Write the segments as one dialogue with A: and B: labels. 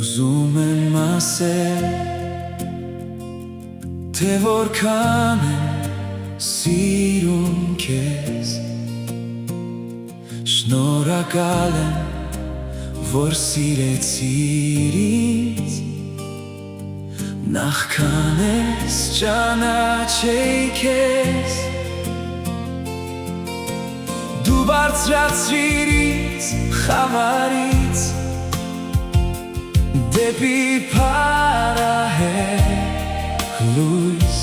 A: Ուզում եմ ասել, թե որքան եմ սիրում քեզ, շնորհակալ եմ, որ սիրեցիր ինձ, նախքան ես ճանաչեի քեզ, դու բարձրացրիր ինձ խավարից դեպի փառահեղ լույս,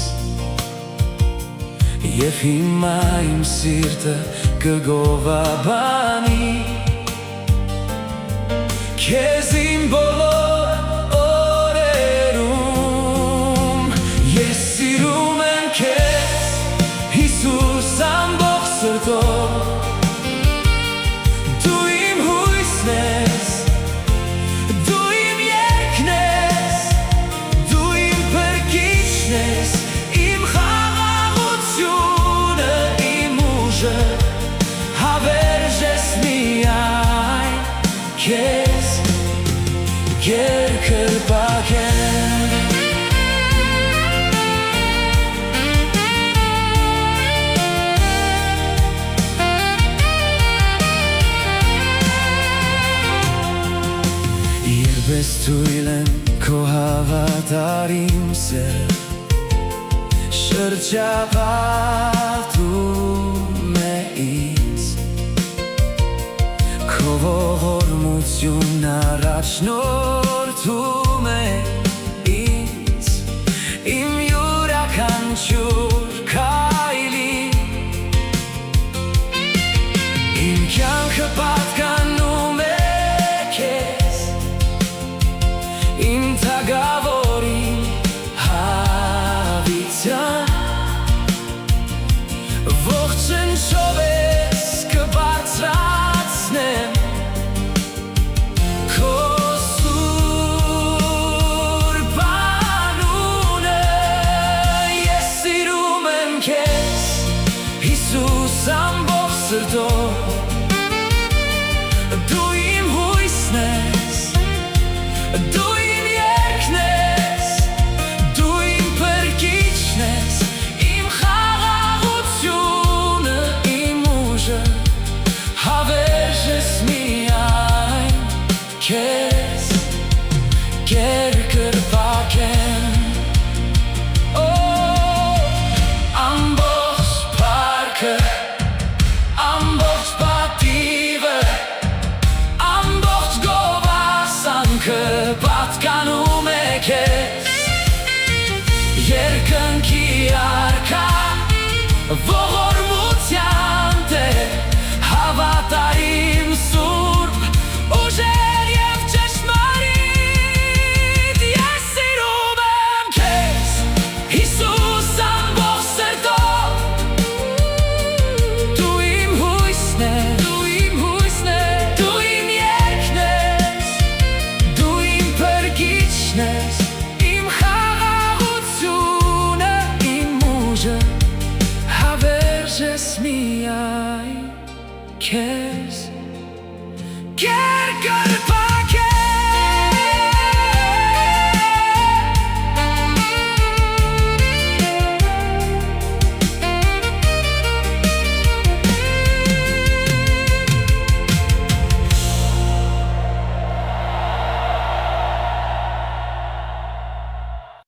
A: և հիմա իմ սիրտը կգովաբանի քեզ իմ բոլոր օրերում։ Ես սիրում եմ քեզ, Հիսուս, ամբողջ սրտով, դու իմ հույսն ես, իմ խաղաղությունը, իմ ուժը, հավերժ ես միայն քեզ, երկրպագեմ։ Երբ ես թույլ եմ քո հավատարիմ սերը շրջապատում է ինձ, քո ողորմությունն առաջնորդում է ինձ, իմ յուրաքանչյուր քայլի, իմ կյանքը պատկանում է քեզ, իմ թագավորին հավիտյան, ողջնչով ես կբարձրացնեմ քո սուրբ անունը։ Ես սիրում եմ քեզ, Հիսուս, ամբողջ սրտով, դու իմ հույսն ես, դու իմ երգն ես, դու իմ փրկիչն ես, իմ խաղաղությունը, իմ ուժը, հավերժ ես միայն քեզ, երկրպագեմ։ Ամբողջ փառքը, ամբողջ պատիվը, ամբողջ գովասանքը պատկանում է քեզ, երկնքի արքա, ողորմության Տեր, հավատարիմ սուրբ, ուժեր և ճշմարիտ։ Ես սիրում եմ քեզ, Հիսուս, ամբողջ սրտով, դու իմ հույսն ես, դու իմ երգն ես, դու իմ փրկիչն ես, իմ խաղաղությունը, իմ ուժը, հավերժ ես միայն քեզ, երկրպագեմ։